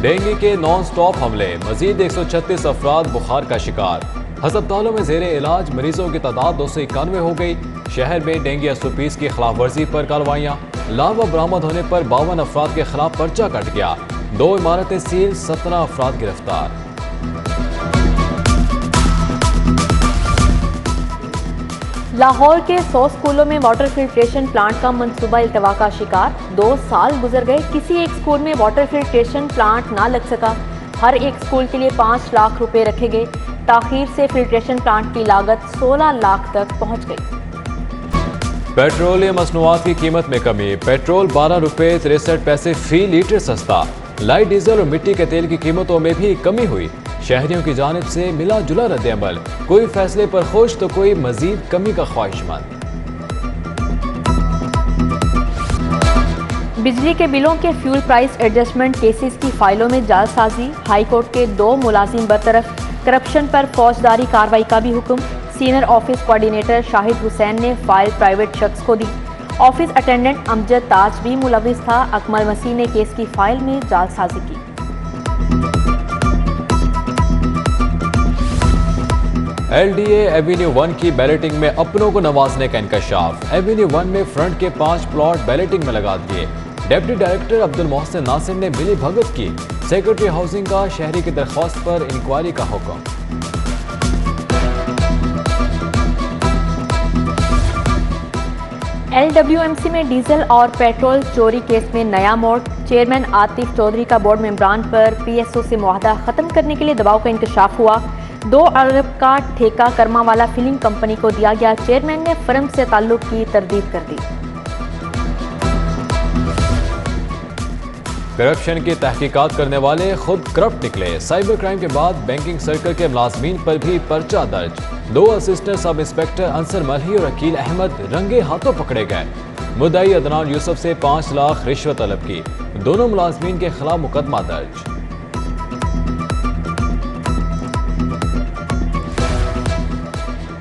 Dengue के non stop हमले, मजीद 136 अफराद बुखार का शिकार। हस्पतालों में जेरे इलाज मरीजों की तादाद 291 हो गई। शहर में डेंगू SOPs की खिलाफ वर्जी पर कार्रवाइयाँ। लावा बरामद होने पर 52 अफराद के खिलाफ पर्चा कट गया। 2 इमारतें सील, 17 अफराद गिरफ्तार। लाहौर के 100 स्कूलों में वाटर फिल्ट्रेशन प्लांट का मंसूबा इल्तवा का शिकार। 2 साल गुजर गए, किसी एक स्कूल में वाटर फिल्ट्रेशन प्लांट ना लग सका। हर एक स्कूल के लिए 5 लाख रुपए रखे गए। ताखीर से फिल्ट्रेशन प्लांट की लागत 16 लाख तक पहुंच गई। पेट्रोलियम मसनूआत की कीमत में कमी, पेट्रोल 12 रुपये 63 पैसे फी लीटर सस्ता। लाइट डीजल और मिट्टी के तेल की कीमतों में भी कमी हुई। शहरियों की जानिब से मिला जुला रद्द अमल, कोई फैसले पर खुश तो कोई मजीद कमी का ख्वाहिशमंद। बिजली के बिलों के फ्यूल प्राइस एडजस्टमेंट केसेस की फाइलों में जालसाजी। हाई कोर्ट के 2 मुलाजिम बरतरफ। करप्शन पर फौजदारी कार्रवाई का भी हुक्म। Senior office coordinator Shahid Hussain ने फाइल प्राइवेट शख्स को दी। ऑफिस अटेंडेंट अमजद ताज भी मुलविस था। अकमल मसीह ने केस की फाइल में जालसाजी की। LDA एवेन्यू 1 की बैलेटिंग में अपनों को नवाजने का इंकशाफ। एवेन्यू 1 में फ्रंट के 5 प्लॉट बैलेटिंग में लगा दिए। डिप्टी डायरेक्टर अब्दुल मोहसिन नासिर ने मिली भगत की। सेक्रेटरी हाउसिंग का शहरी की दरख्वास्त पर इंक्वायरी का हुक्म। LWMC में डीजल और पेट्रोल चोरी केस में नया मोड़। चेयरमैन आतिफ चौधरी का बोर्ड मेंबरान पर PSO से मुआहदा खत्म करने के लिए दबाव का इंकशाफ हुआ। 2 अरब का ठेका कर्मावाला फिलिंग कंपनी को दिया गया। चेयरमैन ने फर्म से ताल्लुक की तरदीद कर दी। करप्शन की तहकीकात करने वाले खुद करप्ट निकले। साइबर क्राइम के बाद बैंकिंग सर्कल के मुलाजमीन पर भी पर्चा दर्ज। 2 असिस्टेंट सब इंस्पेक्टर अंसर मलही और अकील अहमद रंगे हाथों पकड़े गए। मुद्दाई अदनान यूसुफ से 5 लाख रिश्वत तलब की। दोनों मुलाजमीन के खिलाफ मुकदमा दर्ज।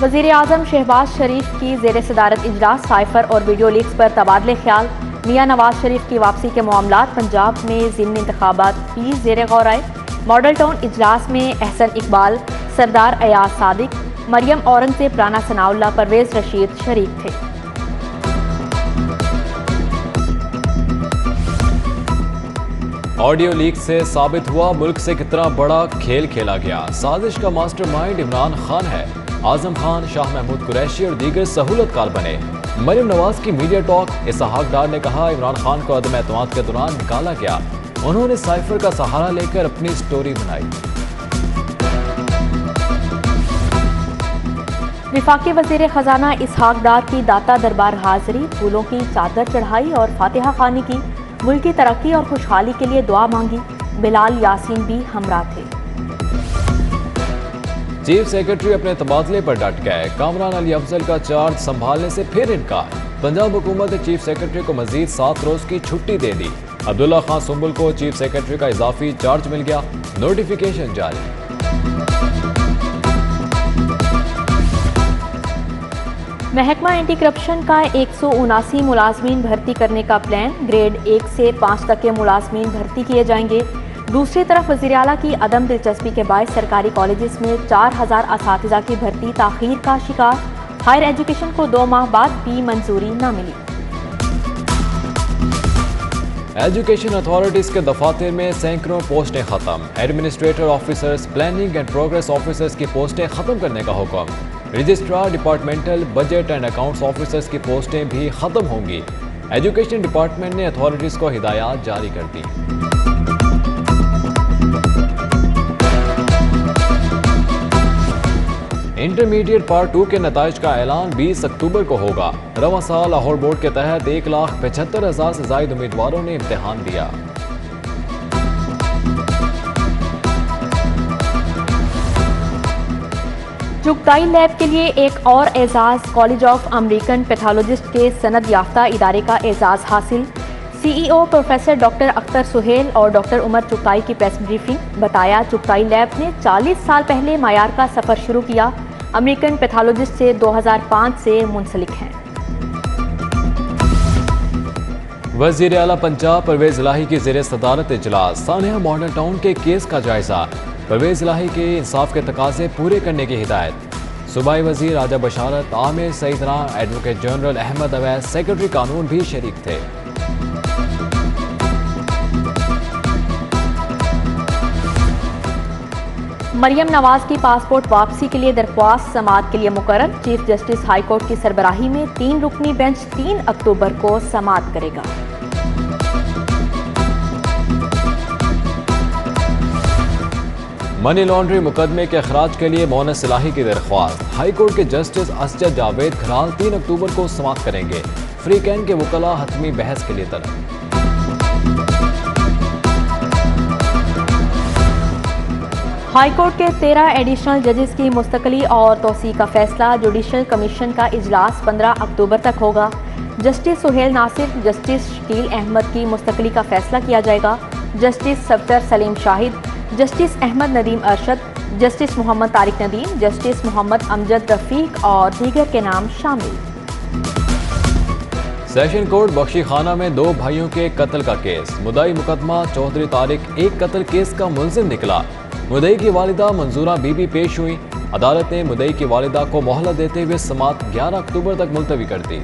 वज़ीर आज़म शहबाज शरीफ की ज़ेर सदारत इजलास। साइफर और वीडियो लीक्स पर तबादले ख्याल। मियां नवाज शरीफ की वापसी के मामलात। पंजाब में ज़िमनी इंतखाबात भी ज़ेर गौर आए। मॉडल टाउन इजलास में एहसन इकबाल, सरदार अयाज सादिक, मरियम औरंगज़ेब, राना सनाउल्लाह, परवेज रशीद शरीक थे। ऑडियो लीक से साबित हुआ मुल्क से कितना बड़ा खेल खेला गया। साजिश का मास्टरमाइंड इमरान खान है। आजम खान, शाह महमूद कुरैशी और दीगर सहूलतकार बने। मरियम नवाज की मीडिया टॉक। इसहाक डार ने कहा इमरान खान को अदम एतमाद के दौरान निकाला गया। उन्होंने साइफर का सहारा लेकर अपनी स्टोरी बनाई। विफाकी वज़ीर खजाना इसहाक डार की दाता दरबार हाजिरी। फूलों की चादर चढ़ाई और फातिहा खानी की। मुल्क की तरक्की और खुशहाली के लिए दुआ मांगी। बिलाल यासीन भी हमरा थे। चीफ सेक्रेटरी अपने तबादले पर डट गए। कामरान अली अफजल का चार्ज संभालने से फिर इनकार। पंजाब हुकूमत ने चीफ सेक्रेटरी को मजीद 7 रोज की छुट्टी दे दी। अब्दुल्ला खान सुंबुल को चीफ सेक्रेटरी का इजाफी चार्ज मिल गया। नोटिफिकेशन जारी। महकमा एंटी करप्शन का 179 मुलाजमीन भर्ती करने का प्लान। ग्रेड 1 से 5 तक के मुलाजमीन भर्ती किए जाएंगे। दूसरी तरफ वज़ीर आला की अदम दिलचस्पी के बायस सरकारी कॉलेजेस में 4000 असातिज़ा की भर्ती ताख़ीर का शिकार। हायर एजुकेशन को 2 माह बाद भी मंजूरी न मिली। एजुकेशन अथॉरिटीज के दफातर में सैकड़ों पोस्टें खत्म। Administrator officers, planning and progress officers की पोस्टें खत्म करने का हुक्म। Registrar, departmental, budget and accounts officers की पोस्टें भी खत्म होंगी। एजुकेशन डिपार्टमेंट ने अथॉरिटीज को हिदायत जारी कर दी। इंटरमीडिएट पार्ट 2 के नताइज का ऐलान 20 अक्टूबर को होगा। रवां साल लाहौर बोर्ड के तहत 1,75,000 से ज्यादा उम्मीदवारों ने इम्तिहान दिया। चुगताई लैब के लिए एक और एजाज। कॉलेज ऑफ अमेरिकन पैथोलॉजिस्ट के सनद याफ्ता इदारे का एजाज हासिल। CEO professor doctor Akhtar Suhail और डॉक्टर उमर चुगताई की प्रेस ब्रीफिंग। बताया चुगताई लैब ने 40 साल पहले मायार का सफर शुरू किया। अमेरिकन पैथोलॉजिस्ट से 2005 से मुंसलिक हैं। वज़ीर आला पंजाब परवेज इलाही की ज़ेर सदारत इजलास सानिया मॉडल टाउन के केस का जायजा। परवेज इलाही के इंसाफ के तकाजे पूरे करने की हिदायत। सूबाई वज़ीर Raja Basharat, Amir Saeedna, advocate general Ahmad Awais, secretary कानून भी शरीक थे। मरियम नवाज की पासपोर्ट वापसी के लिए दरख्वास्त समाअत के लिए मुकर्रर। चीफ जस्टिस हाई कोर्ट की सरबराही में 3 रुकनी बेंच 3 अक्टूबर को समाअत करेगा। मनी लॉन्ड्रिंग मुकदमे के अखराज के लिए मोनस इलाही की दरख्वास्त। हाई कोर्ट के जस्टिस असजद जावेद खराल 3 अक्टूबर को समाअत करेंगे। फ्री कैन के वकला हतमी बहस के लिए तलब। हाई कोर्ट के 13 एडिशनल जजेस की मुस्तकली और तोसी का फैसला। जुडिशल कमीशन का इजलास 15 अक्टूबर तक होगा। जस्टिस सुहेल नासिर, जस्टिस शकील अहमद की मुस्तकली का फैसला किया जाएगा। Justice Safdar Saleem Shahid, justice Ahmed Nadeem Arshad, justice Mohammad Tariq Nadeem, justice Mohammad Amjad Rafiq और दीगर के नाम शामिल। सेशन कोर्ट बख्शी खाना में 2 भाइयों के कत्ल का केस। मुद्दाई मुकदमा चौधरी तारिक एक कत्ल केस का मुलजिम निकला। मुद्दई की वालिदा मंजूरा बीबी पेश हुई। अदालत ने मुद्दई की वालिदा को मोहलत देते हुए समाअत 11 अक्टूबर तक मुलतवी कर दी।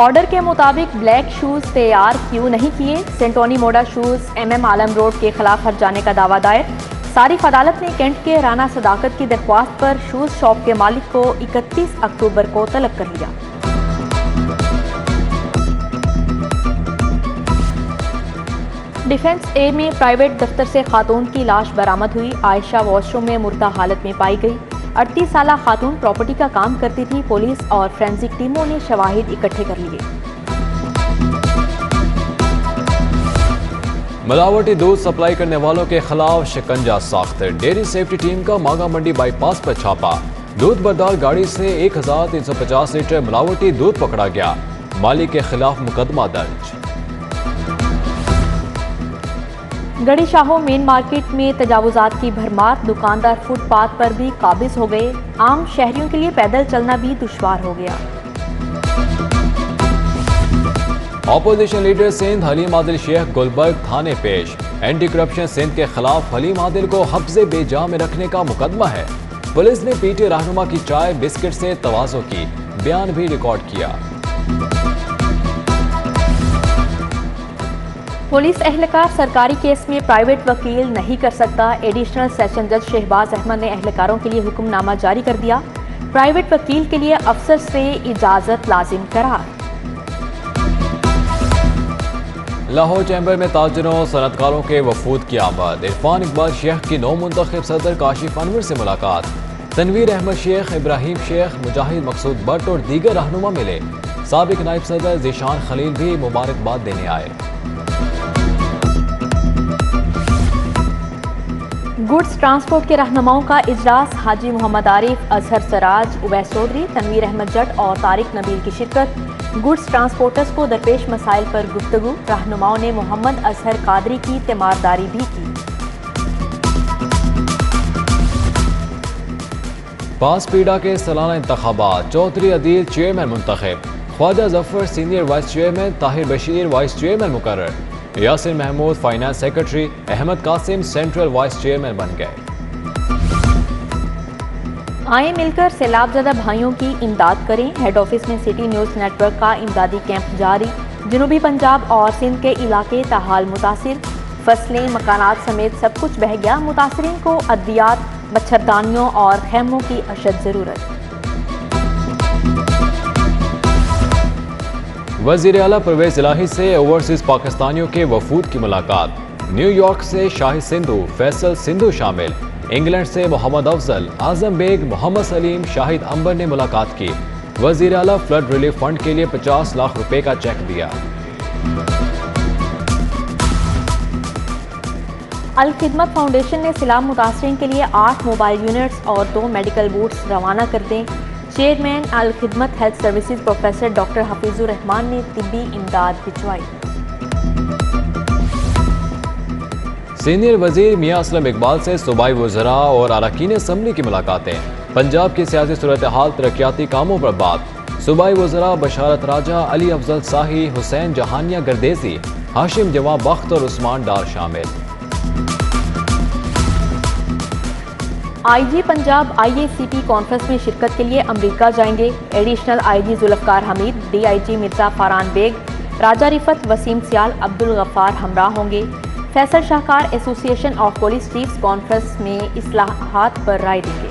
ऑर्डर के मुताबिक ब्लैक शूज तैयार क्यों नहीं किए? सेंटोनी मोडा शूज MM आलम रोड के खिलाफ हट जाने का दावा दायर। सारिफ अदालत ने कैंट के राना सदाकत की दरख्वास्त पर शूज शॉप के मालिक को 31 अक्टूबर को तलब कर लिया। डिफेंस ए में प्राइवेट दफ्तर से खातून की लाश बरामद हुई। आयशा वॉशरूम में मुर्दा हालत में पाई गई। 38 साला खातून प्रॉपर्टी का काम करती थी। पुलिस और फोरेंसिक टीमों ने शवाहिद इकट्ठे कर लिए। मिलावटी दूध सप्लाई करने वालों के खिलाफ शिकंजा साख्त। डेयरी सेफ्टी टीम का मांगा मंडी बाईपास पर छापा। दूध बरदार गाड़ी से 1350 लीटर मिलावटी दूध पकड़ा गया। मालिक के खिलाफ मुकदमा दर्ज। गढ़ी शाहो मेन मार्केट में तजावुजात की भरमार। दुकानदार फुटपाथ पर भी काबिज हो गए। आम शहरियों के लिए पैदल चलना भी दुश्वार हो गया। ऑपोजिशन लीडर सिंध हलीम आदिल शेख गुलबर्ग थाने पेश। एंटी करप्शन सिंध के खिलाफ हलीम आदिल को हफ्ज़े बेजा में रखने का मुकदमा है। पुलिस ने पीटी रहनुमा की चाय बिस्किट से तवाज़ो की। बयान भी रिकॉर्ड किया। पुलिस एहलकार सरकारी केस में प्राइवेट वकील नहीं कर सकता। एडिशनल सेशन जज शहबाज अहमद ने एहलकारों के लिए हुक्मनामा जारी कर दिया। प्राइवेट वकील के लिए अफसर से इजाजत लाजिम करार। लाहौर चैम्बर में ताजरों सनतकारों के वफूद की आमद। इरफान इकबाल शेख की नौ मुंतखब सदर काशिफ अनवर से मुलाकात। तनवीर अहमद शेख, इब्राहिम शेख, मुजाहिद मकसूद भट्ट और दीगर रहनुमा मिले। साबिक नायब सदर ज़ीशान खलील भी मुबारकबाद देने आए। गुड्स ट्रांसपोर्ट के रहनुमाओं का इजलास। हाजी मोहम्मद आरिफ, अजहर सराज, उवैस चौधरी, तनवीर अहमद जट और तारिक नबील की शिरकत। गुड्स ट्रांसपोर्टर्स को दरपेश मसाइल पर गुफ्तगू। रहनुमाओं ने मोहम्मद अजहर कादरी की तीमारदारी भी की। पासपीडा के सालाना इंतखाबात। चौधरी अदील चेयरमैन मुंतखब। Khawaja Zafar senior vice chairman, Tahir Bashir vice chairman मुकर्रर। Yasir Mahmood finance secretary, Ahmad Qasim central vice chairman बन गए। आए मिलकर सैलाबज़दा भाइयों की इमदाद करें। हेड ऑफिस में सिटी न्यूज़ नेटवर्क का इमदादी कैंप जारी। जनूबी पंजाब और सिंध के इलाके ताहाल मुतासिर। फसलें, मकानात समेत सब कुछ बह गया। मुतासरीन को अद्वियात, मच्छरदानियों और खैमों की अशद ज़रूरत। वज़ीर आला परवेज इलाही से ओवरसीज पाकिस्तानियों के वफूद की मुलाकात। न्यूयॉर्क से शाहिद सिंधु, फैसल सिंधु शामिल। इंग्लैंड से मोहम्मद अफजल, आजम बेग, मोहम्मद सलीम, शाहिद अंबर ने मुलाकात की। वज़ीर आला फ्लड रिलीफ फंड के लिए 50 लाख रुपए का चेक दिया। अल खिदमत फाउंडेशन ने सैलाब मुतासरीन के लिए 8 मोबाइल यूनिट्स और 2 मेडिकल बूट्स रवाना कर दें। चेयरमैन अल खिदमत health services professor doctor Hafeezur Rahman ने तिब्बी इमदाद भिजवाई। सीनियर वजीर मियां असलम इकबाल से सूबाई वज़रा और अरकान असम्बली की मुलाकातें। पंजाब की सियासी सूरत हाल, तरक्याती कामों पर बात। सूबाई वज़रा बशारत राजा, अली अफजल शाही, हुसैन जहानिया गर्देसी, हाशिम जवां बख्त और उस्मान डार शामिल। आईजी पंजाब IACP कॉन्फ्रेंस में शिरकत के लिए अमेरिका जाएंगे। Additional IG Zulfikar Hameed, DIG Mirza Farhan Baig, Raja Riffat, Waseem Sial, Abdul Ghaffar हमराह होंगे। Faisal Shahkar association of police chiefs conference में इस्लाहात पर राय देंगे।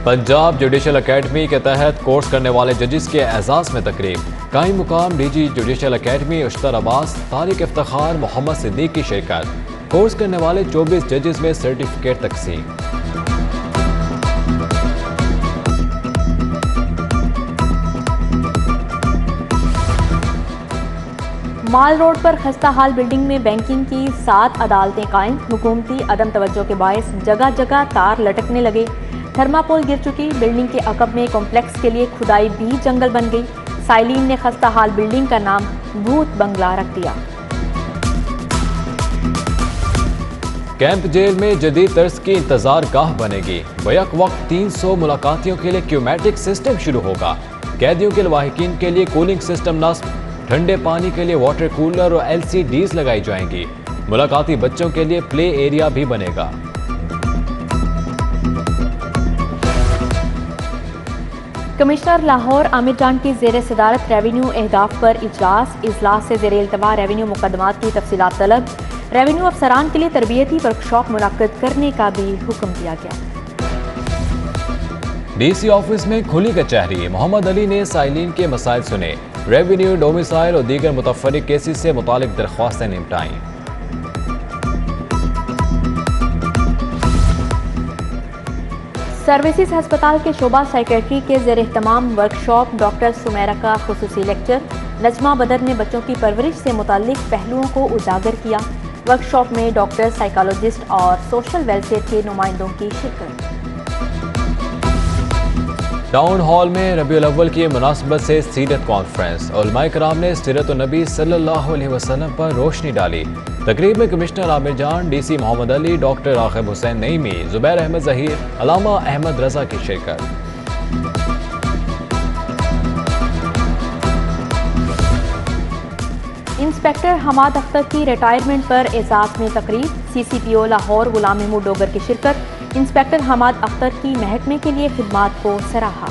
पंजाब जुडिशल अकेडमी के तहत कोर्स करने वाले जजेस के एजाज में तकरीब। कायम मुकाम DG judicial academy Ushtar Abbas, Tariq Iftikhar, Mohammad Siddique की शिरकत। कोर्स करने वाले 24 जजेस में सर्टिफिकेट तकसीम। माल रोड पर खस्ता हाल बिल्डिंग में बैंकिंग की 7 अदालतें कायम। हुकूमती अदम तवज्जो के बायस जगह जगह तार लटकने लगे। थर्मापोल गिर चुकी। बिल्डिंग के अकब में कॉम्प्लेक्स के लिए खुदाई भी जंगल बन गई। साइलिन ने खस्ता हाल बिल्डिंग का नाम भूत बंगला रख दिया। कैंप जेल में जदीद तर्ज की इंतजार गाह बनेगी। बैक वक्त 300 मुलाकातियों के लिए क्यूमेटिक सिस्टम शुरू होगा। कैदियों के लवाहिकीन के लिए कूलिंग सिस्टम नस्ब। ठंडे पानी के लिए वाटर कूलर और LCDs लगाई जाएंगी। मुलाकाती बच्चों के लिए प्ले एरिया भी बनेगा। कमिश्नर लाहौर आमिर जान की ज़ेर सदारत रेवेन्यू अहदाफ पर इजलास से ज़ेर इल्तवा रेवेन्यू मुकदमात की तफसीलात तलब। रेवेन्यू अफसरान के लिए तरबियती वर्कशॉप मुनक्किद करने का भी हुक्म दिया गया। DC ऑफिस में खुली कचहरी। मोहम्मद अली ने साइलिन के मसाइल सुने। रेवेन्यू, डोमिसाइल और दीगर मुतफरिक केसेस से मुतालिक दरख्वास्तें निपटाई। सर्विसेज हस्पताल के शोबा साइकेट्री के ज़ेर एहतमाम वर्कशॉप। डॉक्टर सुमेरा का खुसूसी लेक्चर। नजमा बदर ने बच्चों की परवरिश से मुताल्लिक पहलुओं को उजागर किया। वर्कशॉप में डॉक्टर, साइकोलॉजिस्ट और सोशल वेलफेयर के नुमाइंदों की शिरकत। टाउन हॉल में रबीउल अव्वल की मुनासबत से सीरत कॉन्फ्रेंस। उलमाए कराम ने सीरत नबी सल्लल्लाहु अलैहि वसल्लम पर रोशनी डाली। तकरीब में कमिश्नर आमिर जान, DC मोहम्मद अली, डॉक्टर राग़िब हुसैन नईमी, जुबैर अहमद ज़हीर, अलामा अहमद रजा की शिरकत। इंस्पेक्टर हमाद अख्तर की रिटायरमेंट पर एजाज में तकरीब। CCPO लाहौर गुलाम महमूद डोगर की शिरकत। इंस्पेक्टर हमाद अख्तर की महकमे के लिए खिदमात को सराहा।